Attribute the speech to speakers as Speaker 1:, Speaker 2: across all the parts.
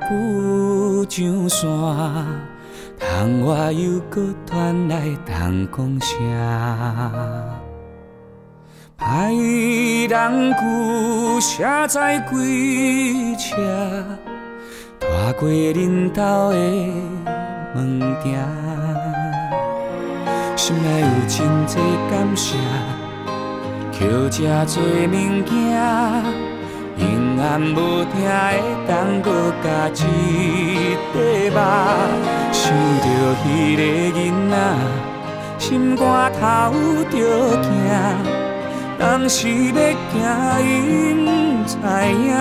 Speaker 1: 旧上山，窗外又搁传来东讲声。歹人旧车载几车，拖过恁兜的门埕。心内有真多感谢，捡这多物件，永远无听会当搁加一块肉。想着迄个囡仔，心肝头着惊。当时要行，伊毋知影。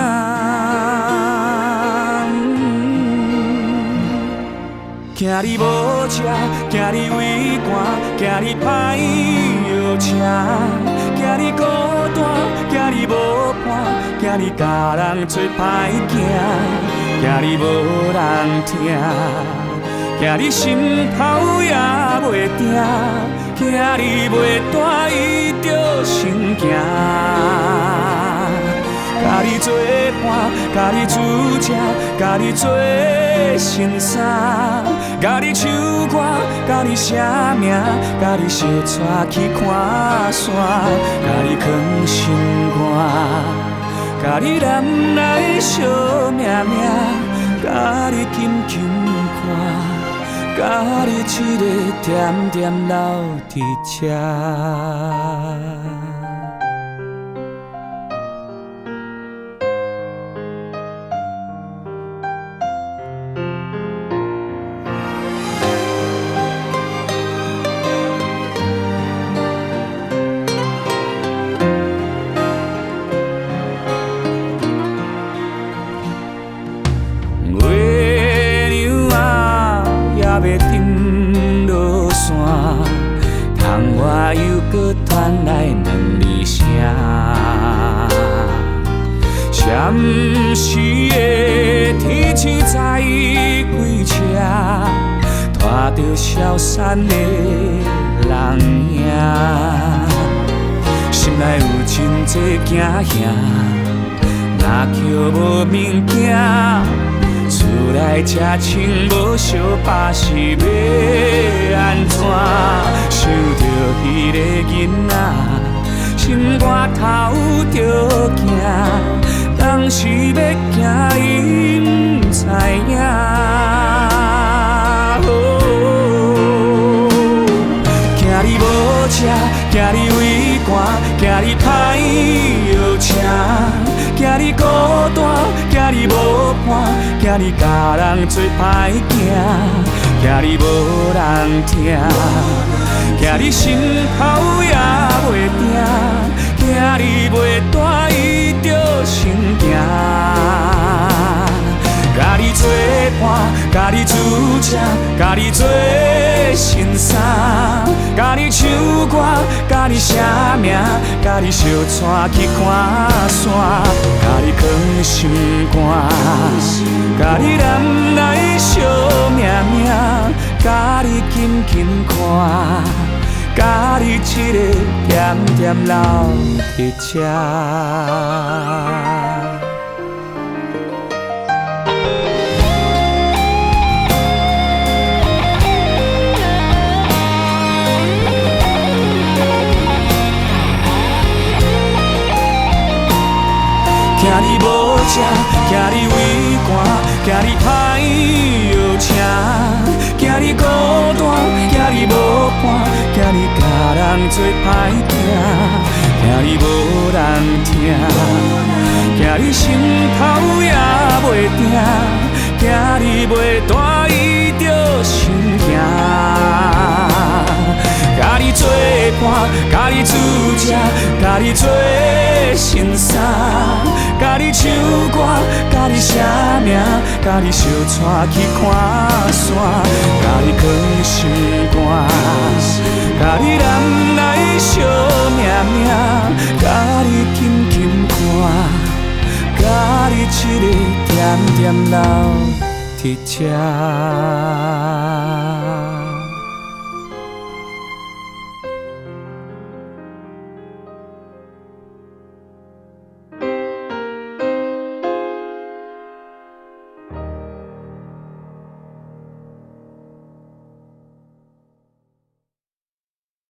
Speaker 1: 惊你无车，惊你畏寒，惊你歹药车，惊你孤单，惊你无伴，惊你甲人做歹行，惊你无人听，惊你心头也袂定，惊你袂带伊着先行。甲你作伴，甲你煮食，甲你做新衫，甲你唱歌，甲你写名，甲你相带去看山，甲你藏心肝，甲你揽来惜命命，甲你紧紧看，甲你一个点点流伫这。要登落山，窗外又搁传来两字声。闪时的天星载几车，拖着消散的人影。心内有真多惊吓，若捡无物件。厝内吃穿无相把是要安怎？想着迄个囡仔，心肝头着惊。当时要行，伊毋知影。惊你无车，惊你畏寒，惊你歹药车，惊你孤单，惊你无伴，惊你甲人做歹行，惊你无人听，惊你心头也袂定，惊你袂带伊着先行。甲你作伴，甲你煮食，甲你做新衫，甲你唱歌，甲你写名，甲你相带去看山，甲你藏心肝，甲你揽来惜命命，甲你紧紧看，甲你一个点点流伫这。惊你无车，惊你畏寒，惊你歹药车，惊你孤单，惊你无伴，惊你甲人做歹行，惊你无人听，惊你心头也袂定，惊你袂带伊着先行。甲你作伴，甲你煮食，甲你做新衫，甲你唱歌，甲你写名，甲你相带去看山，甲你藏心肝，甲你揽来惜命命，甲你紧紧看，甲你一个点点流伫这。